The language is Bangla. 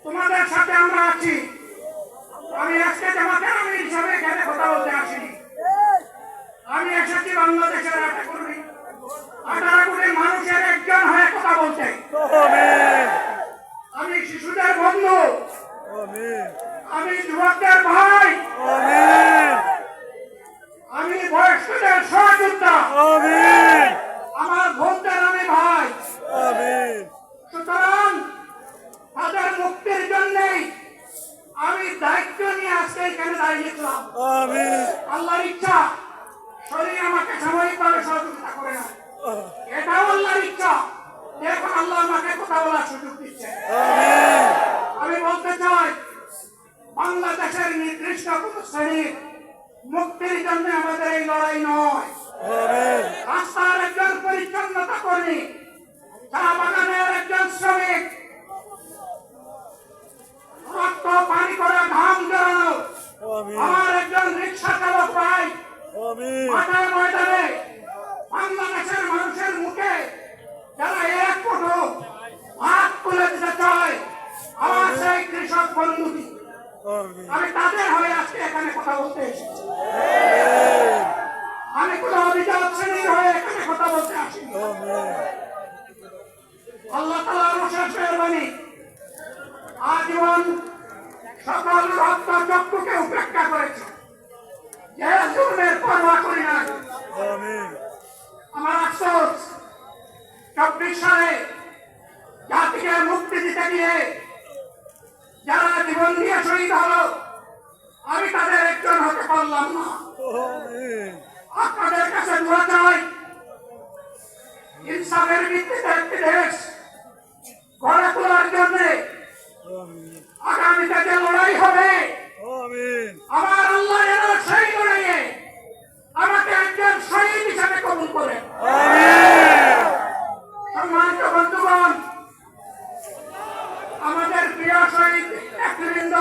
তোমাদের সাথে আমরা আছি। আমি আজকে জামাতের আমির হিসাবে এখানে কথা বলতে আসিনি। আমি এসেছি বাংলাদেশের 18 কোটি মানুষের একজন হয়ে কথা বলতে। আমি শিশুদের বন্ধু, আমি যুবকদের ভাই, আমি বয়স্কদের সহযোদ্ধা, আমার বোনদের আমি ভাই। সুতরাং তাদের মুক্তির জন্যই আমি দায়িত্ব নিয়ে আজকে এখানে দাঁড়িয়েছিলাম। আল্লাহর ইচ্ছা শরীর আমাকে সাময়িকভাবে সহযোগিতা করে না, এটাও আল্লাহর ইচ্ছা। এখন আল্লাহ আমাকে কথা বলার সুযোগ দিচ্ছে। আমি বলতে চাই, বাংলাদেশের নির্দিষ্ট কোন শ্রেণীর মুক্তির জন্য আমাদের এই লড়াই নয়। রাস্তার একজন পরিচ্ছন্নতা কর্মী, চা বাগানের একজন শ্রমিক, রক্ত পানি করে ঘাম জড়ানো আমার একজন রিক্সা চালক ভাই, মাঠে ময়দানে বাংলাদেশের মানুষের মুখে যারা এক মুঠো ভাত তুলে দিতে চায়, আমার সেই কৃষক বন্ধুটি, আমি তাদের হয়ে আজকে এখানে কথা বলতে এসেছি। আমি কোন অভিজাত শ্রেণীর হয়ে এখানে কথা বলতে আসিনি। আল্লাহ তাআলার অশেষ মেহেরবানি, আজীবন সকল রক্ত চক্ষুকে উপেক্ষা করেছে, যে জুলমের পরোয়া করি না। আমার আফসোস, 24 সালে জাতিকে মুক্তি দিতে গিয়ে যারা জীবন দিয়ে শহীদ হলো, আমি তাদের একজন হতে পারলাম না। আপনাদের কাছে দোয়া চাই, ইনসাফের ভিত্তিতে একটি দেশ গড়ে তোলার জন্য আগামীতে যে লড়াই হবে, আমার আল্লাহ যেন সেই লড়াইয়ে আমাকে একজন শহীদ হিসাবে কবুল করেন। সম্মানিত বন্ধুগণ, আমাদের প্রিয় শহীদ নেতৃবৃন্দ,